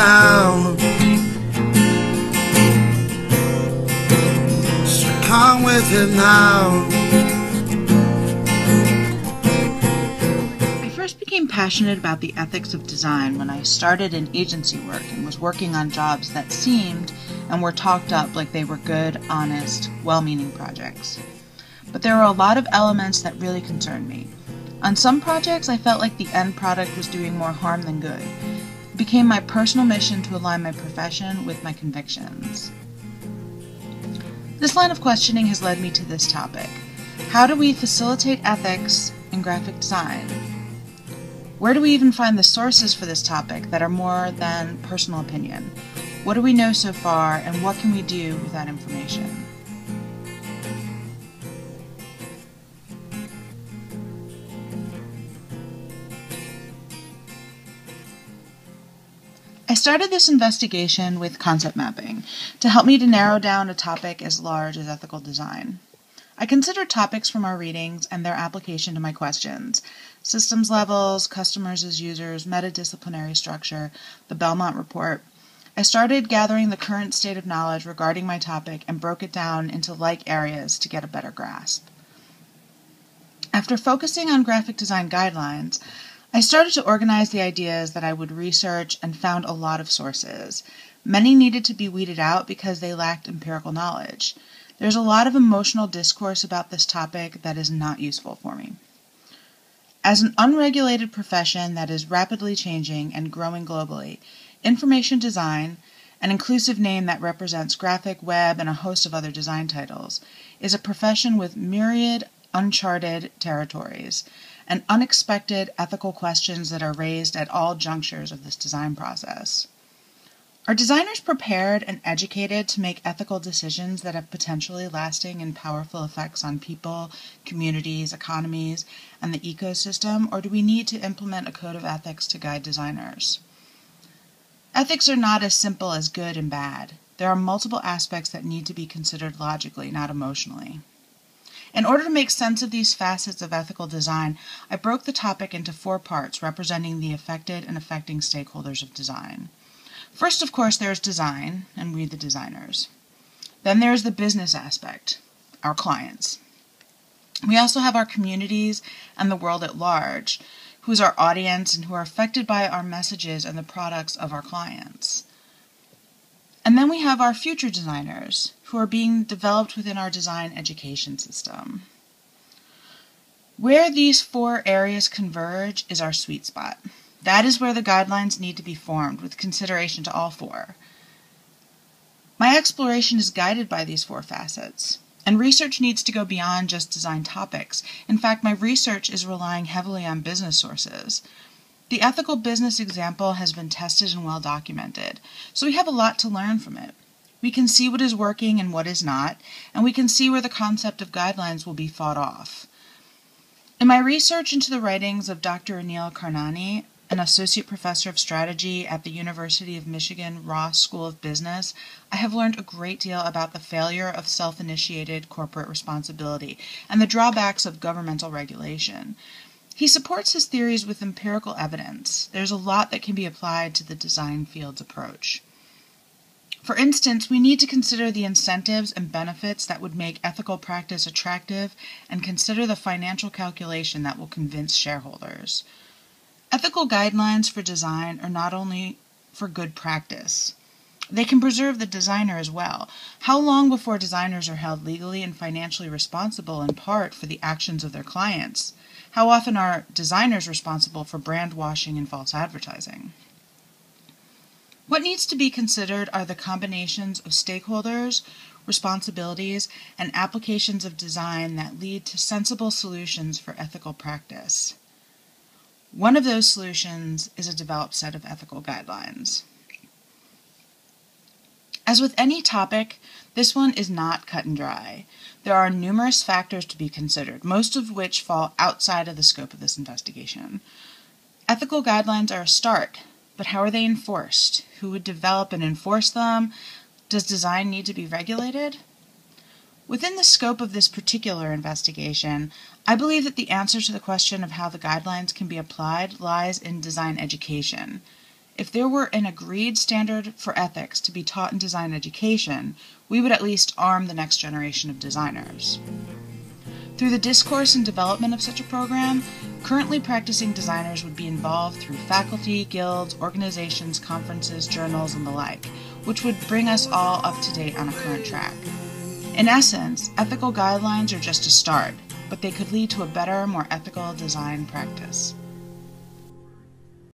now. So come with it now. I first became passionate about the ethics of design when I started in agency work and was working on jobs that seemed and were talked up like they were good, honest, well-meaning projects. But there were a lot of elements that really concerned me. On some projects, I felt like the end product was doing more harm than good. It became my personal mission to align my profession with my convictions. This line of questioning has led me to this topic. How do we facilitate ethics in graphic design? Where do we even find the sources for this topic that are more than personal opinion? What do we know so far, and what can we do with that information? I started this investigation with concept mapping to help me to narrow down a topic as large as ethical design. I considered topics from our readings and their application to my questions: systems levels, customers as users, metadisciplinary structure, the Belmont report. I started gathering the current state of knowledge regarding my topic and broke it down into like areas to get a better grasp. After focusing on graphic design guidelines, I started to organize the ideas that I would research and found a lot of sources. Many needed to be weeded out because they lacked empirical knowledge. There's a lot of emotional discourse about this topic that is not useful for me. As an unregulated profession that is rapidly changing and growing globally, information design, an inclusive name that represents graphic, web, and a host of other design titles, is a profession with myriad uncharted territories and unexpected ethical questions that are raised at all junctures of this design process. Are designers prepared and educated to make ethical decisions that have potentially lasting and powerful effects on people, communities, economies, and the ecosystem, or do we need to implement a code of ethics to guide designers? Ethics are not as simple as good and bad. There are multiple aspects that need to be considered logically, not emotionally. In order to make sense of these facets of ethical design, I broke the topic into 4 parts representing the affected and affecting stakeholders of design. First, of course, there is design, and we the designers. Then there is the business aspect, our clients. We also have our communities and the world at large, who is our audience and who are affected by our messages and the products of our clients. And then we have our future designers, who are being developed within our design education system. Where these 4 areas converge is our sweet spot. That is where the guidelines need to be formed, with consideration to all 4. My exploration is guided by these 4 facets, and research needs to go beyond just design topics. In fact, my research is relying heavily on business sources. The ethical business example has been tested and well documented, so we have a lot to learn from it. We can see what is working and what is not, and we can see where the concept of guidelines will be fought off. In my research into the writings of Dr. Anil Karnani, an associate professor of strategy at the University of Michigan Ross School of Business, I have learned a great deal about the failure of self-initiated corporate responsibility and the drawbacks of governmental regulation. He supports his theories with empirical evidence. There's a lot that can be applied to the design field's approach. For instance, we need to consider the incentives and benefits that would make ethical practice attractive and consider the financial calculation that will convince shareholders. Ethical guidelines for design are not only for good practice. They can preserve the designer as well. How long before designers are held legally and financially responsible in part for the actions of their clients? How often are designers responsible for brand washing and false advertising? What needs to be considered are the combinations of stakeholders, responsibilities, and applications of design that lead to sensible solutions for ethical practice. One of those solutions is a developed set of ethical guidelines. As with any topic, this one is not cut and dry. There are numerous factors to be considered, most of which fall outside of the scope of this investigation. Ethical guidelines are a start, but how are they enforced? Who would develop and enforce them? Does design need to be regulated? Within the scope of this particular investigation, I believe that the answer to the question of how the guidelines can be applied lies in design education. If there were an agreed standard for ethics to be taught in design education, we would at least arm the next generation of designers. Through the discourse and development of such a program, currently practicing designers would be involved through faculty, guilds, organizations, conferences, journals, and the like, which would bring us all up to date on a current track. In essence, ethical guidelines are just a start, but they could lead to a better, more ethical design practice.